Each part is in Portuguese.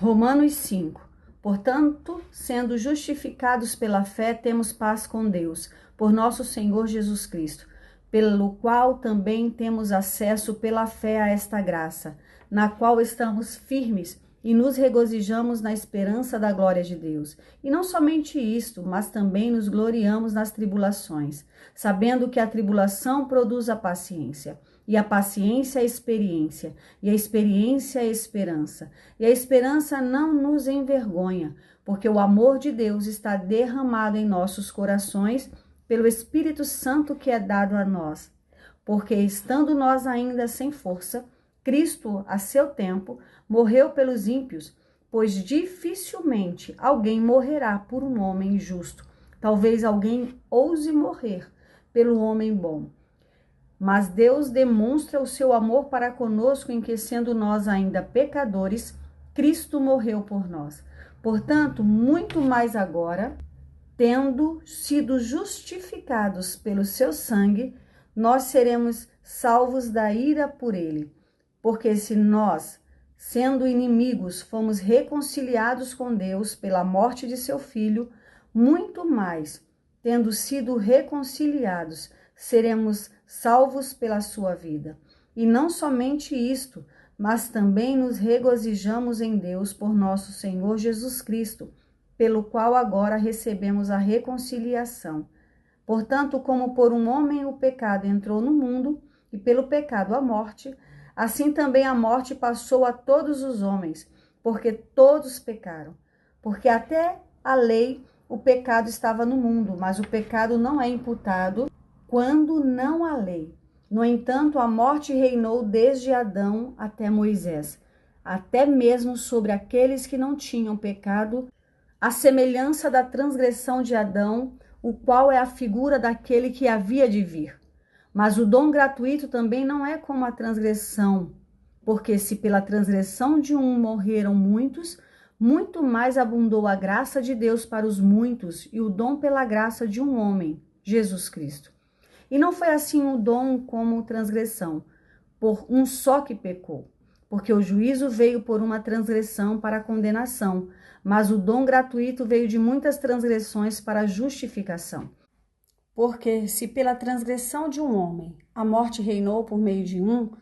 Romanos 5. Portanto, sendo justificados pela fé, temos paz com Deus, por nosso Senhor Jesus Cristo, pelo qual também temos acesso pela fé a esta graça, na qual estamos firmes e nos regozijamos na esperança da glória de Deus. E não somente isto, mas também nos gloriamos nas tribulações, sabendo que a tribulação produz a paciência, e a paciência a experiência, e a experiência a esperança. E a esperança não nos envergonha, porque o amor de Deus está derramado em nossos corações pelo Espírito Santo que é dado a nós. Porque estando nós ainda sem força, Cristo, a seu tempo, morreu pelos ímpios, pois dificilmente alguém morrerá por um homem justo. Talvez alguém ouse morrer pelo homem bom. Mas Deus demonstra o seu amor para conosco em que, sendo nós ainda pecadores, Cristo morreu por nós. Portanto, muito mais agora, tendo sido justificados pelo seu sangue, nós seremos salvos da ira por ele. Porque se nós, sendo inimigos, fomos reconciliados com Deus pela morte de seu Filho, muito mais, tendo sido reconciliados, seremos salvos pela sua vida. E não somente isto, mas também nos regozijamos em Deus por nosso Senhor Jesus Cristo, pelo qual agora recebemos a reconciliação. Portanto, como por um homem o pecado entrou no mundo, e pelo pecado a morte, assim também a morte passou a todos os homens, porque todos pecaram. Porque até a lei o pecado estava no mundo, mas o pecado não é imputado quando não há lei. No entanto, a morte reinou desde Adão até Moisés, até mesmo sobre aqueles que não tinham pecado, à semelhança da transgressão de Adão, o qual é a figura daquele que havia de vir. Mas o dom gratuito também não é como a transgressão, porque se pela transgressão de um morreram muitos, muito mais abundou a graça de Deus para os muitos e o dom pela graça de um homem, Jesus Cristo. E não foi assim o dom como transgressão, por um só que pecou, porque o juízo veio por uma transgressão para a condenação, mas o dom gratuito veio de muitas transgressões para a justificação. Porque se pela transgressão de um homem a morte reinou por meio de um,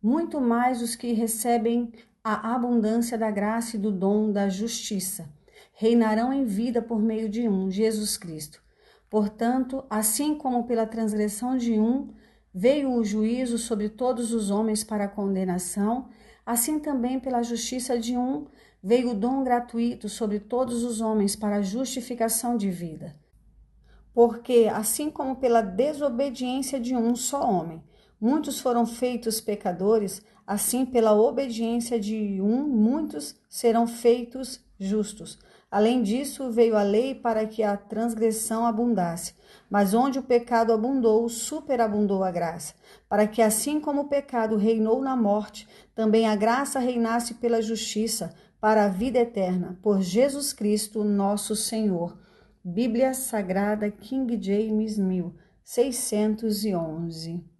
muito mais os que recebem a abundância da graça e do dom da justiça reinarão em vida por meio de um, Jesus Cristo. Portanto, assim como pela transgressão de um veio o juízo sobre todos os homens para a condenação, assim também pela justiça de um veio o dom gratuito sobre todos os homens para a justificação de vida. Porque, assim como pela desobediência de um só homem, muitos foram feitos pecadores, assim pela obediência de um, muitos serão feitos justos. Além disso, veio a lei para que a transgressão abundasse. Mas onde o pecado abundou, superabundou a graça, para que assim como o pecado reinou na morte, também a graça reinasse pela justiça, para a vida eterna, por Jesus Cristo, nosso Senhor. Bíblia Sagrada King James 1611.